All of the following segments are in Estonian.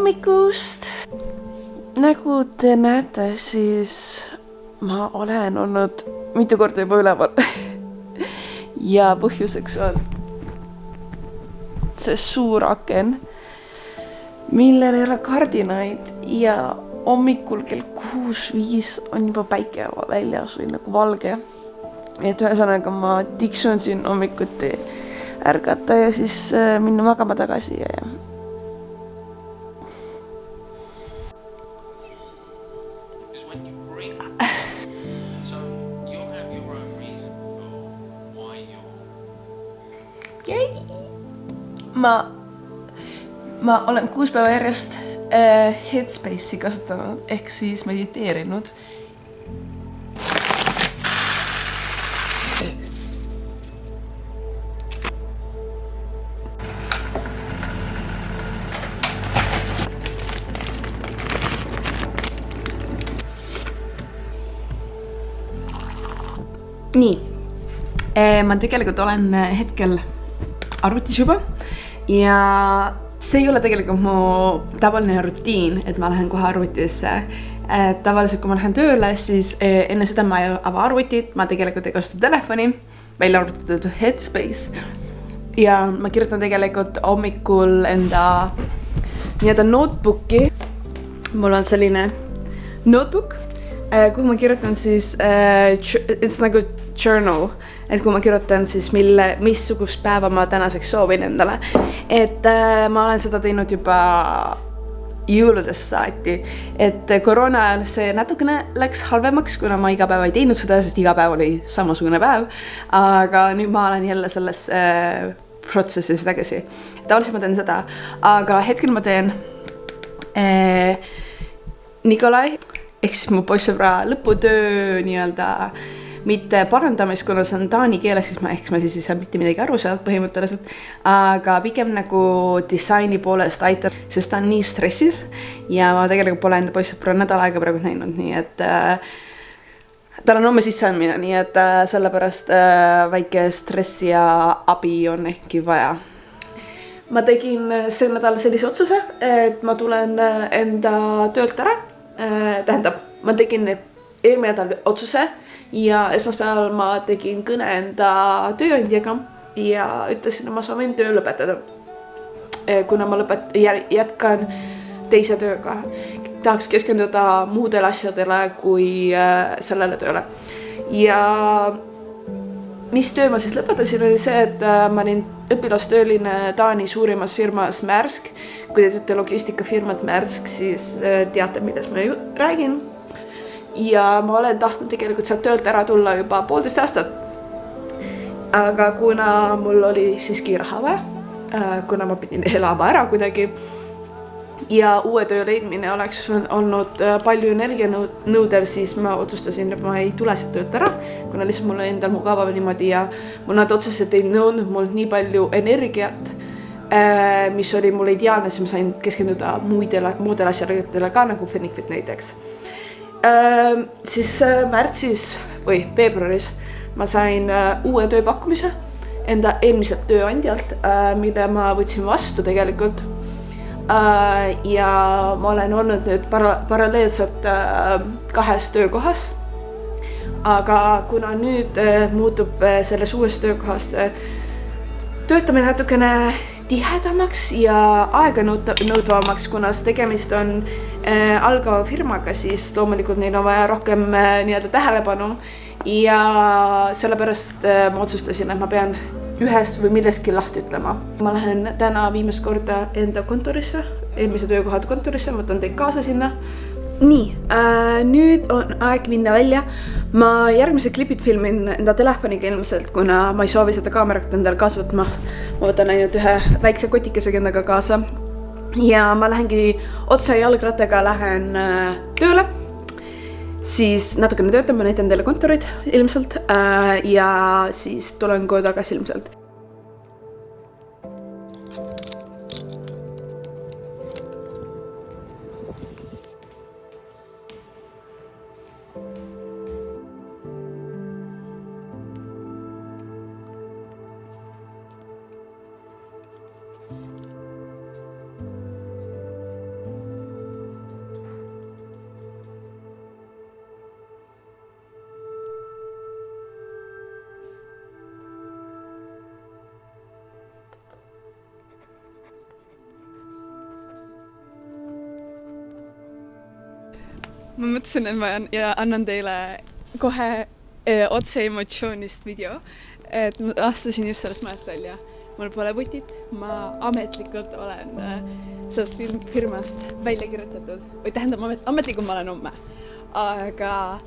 hommikust! Nagu te näete, siis ma olen olnud mitu korda juba üleval ja põhjuseks on see suur aken, millel ei ole kardinaid ja hommikul kell 6:05 on juba päike väljas või nagu valge. Et ühesõnaga ma tiksun siin hommikuti ärgata ja siis minna magama tagasi ja ma olen 6 päeva järjest Headspace'i kasutanud ehk siis mediteerinud. Nii, ma tegelikult olen hetkel arvutis juba ja see ei ole tegelikult mu tavaline rutiin, et ma lähen kohe arvutisse. Tavaliselt, kui ma lähen tööle, siis enne seda ma ei ava arvutit, ma tegelikult ei kasuta telefoni, välja arvutatud Headspace. Ja ma kirjutan tegelikult hommikul enda nii-öelda notebooki. Mul on selline notebook, kuhu ma kirjutan siis, it's nagu journal, et kui ma kirjutan siis missugust päeva ma tänaseks soovin endale. Et ma olen seda teinud juba jõuludest saati, et koroona ajal see natukene läks halvemaks, kuna ma iga päev ei teinud seda, sest iga päev oli samasugune päev, aga nüüd ma olen jälle selles protsessis tagasi. Tavaliselt ma teen seda, aga hetkel ma teen Nikolai, ehk siis mu poissõbra lõputöö nii-öelda mitte parandamist, kuna see on taani keeles, siis ma ei saa mitte midagi aru sealt põhimõtteliselt, aga pigem nagu disaini poolest aitab, sest ta on nii stressis ja ma tegelikult pole enda poissõpra nädal aega praegu näinud, nii et tal on homme sisseandmine, nii et sellepärast väike stressi ja abi on ehkki vaja. Ma tegin see nädal sellise otsuse, et ma tulen enda töölt ära, tähendab, ma tegin eelmine nädal otsuse ja esmaspäeval ma tegin kõne enda tööandjaga ja ütlesin, et ma soovin töö lõpetada. Kuna ma jätkan teise tööga, tahaks keskenduda muudele asjadele kui sellele tööle. Ja mis töö ma siis lõpetasin oli see, et ma olin õpilastööline Taani suurimas firmas Maersk. Kui te teete logistikafirmat Maersk, siis teate, millest ma räägin. Ja ma olen tahtnud tegelikult sealt töölt ära tulla juba 1,5 aastat. Aga kuna mul oli siiski raha vaja, kuna ma pidin elama ära kuidagi ja uue töö leidmine oleks olnud palju energia nõudev, siis ma otsustasin, et ma ei tule sealt töölt ära, kuna lihtsalt mul endal mugavam niimoodi ja nad otseselt ei nõudnud mul nii palju energiat, mis oli mul ideaalne, siis ma sain keskenduda muudele asjadele ka nagu Fenifit näiteks. Siis märtsis või veebruaris ma sain uue tööpakkumise enda eelmiselt tööandjalt, mille ma võtsin vastu tegelikult. Ja ma olen olnud nüüd paralleelselt 2 töökohas. Aga kuna nüüd muutub selles uues töökohast töötamine natukene tihedamaks ja aega nõudvamaks, kuna tegemist on algava firmaga, siis loomulikult neil on vaja rohkem nii-öelda tähelepanu ja sellepärast ma otsustasin, et ma pean ühest või millestki lahti ütlema. Ma lähen täna viimast korda enda kontorisse, eelmise töökohad kontorisse, võtan teid kaasa sinna. Nii, nüüd on aeg minna välja. Ma järgmised klipid filmin enda telefoniga ilmselt, kuna ma ei soovi seda kaamerat endale kaasa võtma. Ma võtan ainult ühe väikse kotikesega endaga kaasa. Ja ma lähengi otse jalgrattaga lähen tööle. Siis natukene töötan, ma näitan teile kontorid ilmselt ja siis tulen kohe tagasi ilmselt. ma mõtlesin, et ma annan teile kohe otse emotsioonist video, et ma astusin just sellest majast välja. Mul pole võtit, ma ametlikult olen sellest firmast välja kirjutatud. Või tähendab, ametlikult ma olen homme. Aga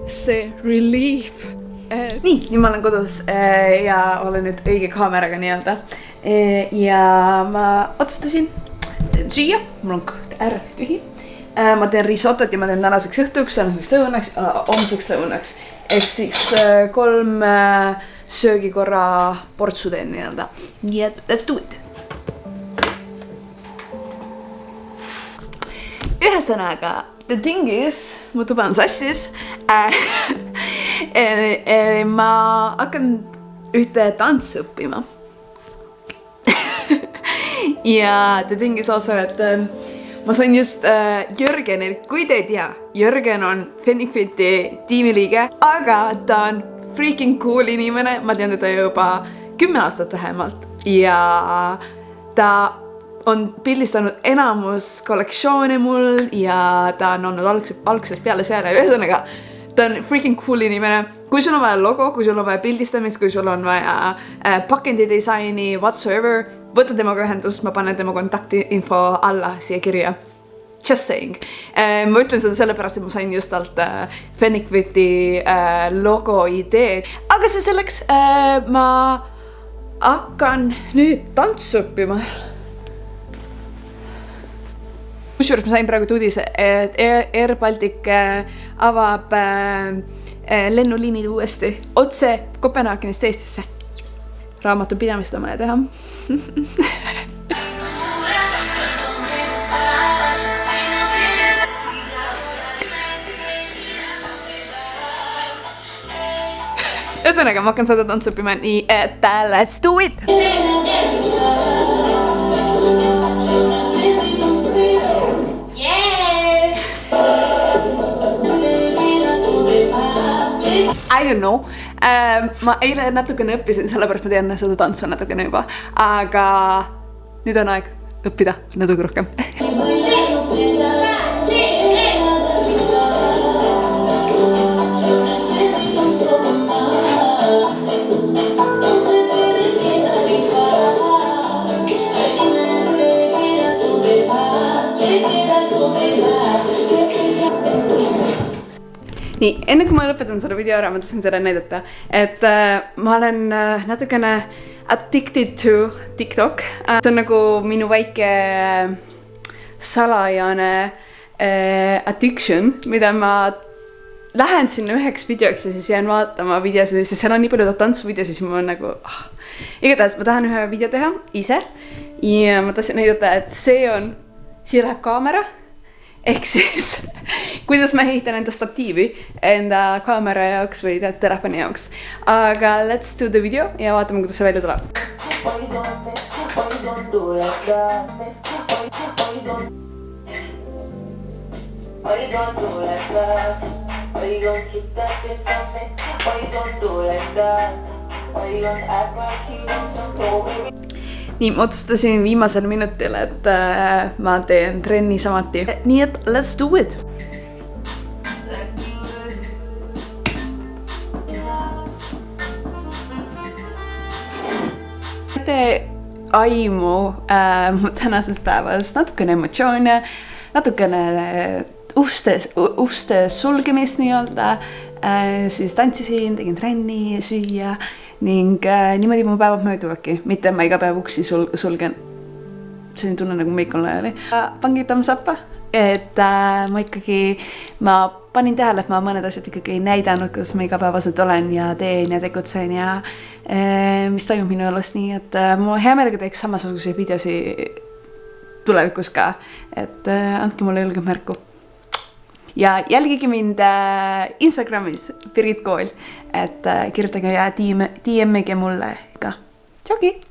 see relief. Nii ma olen kodus ja olen nüüd õige kaameraga nii-öelda. Ja ma otsustasin süüa, mul on kõht ääretult tühi. Ma teen risotot ja ma teen tänaseks õhtuks, tänaseks lõunaks, homseks lõunaks. Ehk siis 3 söögikorra portsu teen nii-öelda. Nii et let's do it! Ühesõnaga, the thing is, mu tuba on sassis. Ma hakkan ühte tantsu õppima. Ja the thing is also, et ma sain just Jörgenil, kui te ei tea, Jörgen on Fennikfiti tiimiliige, aga ta on freaking cool inimene, ma tean teda juba 10 aastat vähemalt ja ta on pildistanud enamus kollektsioone mul ja ta on olnud algsest peale seal ja ühesõnaga ta on freaking cool inimene. Kui sul on vaja logo, kui sul on vaja pildistamist, kui sul on vaja pakendidisaini, whatsoever, võta temaga ühendust, ma panen tema kontaktinfo alla siia kirja. Just saying. Ma ütlen seda sellepärast, et ma sain just alt Fennikfiti logo idee. Aga see selleks, ma hakkan nüüd tantsu õppima. Kusjuures ma sain praegu uudise, et Air Baltic avab lennuliinid uuesti otse Kopenhaagenist Eestisse. Raamatupidamist on vaja teha. Ühesõnaga, ma hakkan seda tantsu õppima, nii et let's do it! I don't know. Ma eile natukene õppisin, sellepärast ma tean seda tantsu natukene juba. Aga nüüd on aeg õppida natuke rohkem. Nii, enne kui ma lõpetan selle video ära, ma tahtsin teile näidata, et ma olen natukene addicted to TikTok. See on nagu minu väike salajane addiction, mida ma lähen sinna üheks videoks ja siis jään vaatama videosid, sest seal on nii palju tantsuvideosid, siis ma on nagu... Igatahes ma tahan ühe video teha ise ja ma tahtsin näidata, et siia läheb kaamera. Ehk siis, kuidas ma ehitan enda statiivi enda kaamera jaoks või telefoni jaoks. Aga let's do the video ja vaatame, kuidas see välja tuleb. Nii, ma otsustasin viimasel minutil, et ma teen trenni samati. Nii et let's do it! Te aimu mu tänasest päevast natukene emotsioone, natukene uste sulgemist nii-öelda, siis tantsisin, tegin trenni, süüa ning niimoodi mu päevad mööduvadki, mitte ma iga päev uksi sulgen. See on tunne nagu meik on laiali. Pangi thumbs up'a, et ma panin tähele, et ma mõned asjad ikkagi ei näidanud, kuidas ma igapäevaselt olen ja teen ja tegutsen ja mis toimub minu elus nii, et ma hea meelega teeks samasuguseid videosi tulevikus ka, et andke mulle julge märku. Ja jälgige mind Instagramis, Pirit Kool, et kirjutage ja DM-ige mulle ka. Tšauki!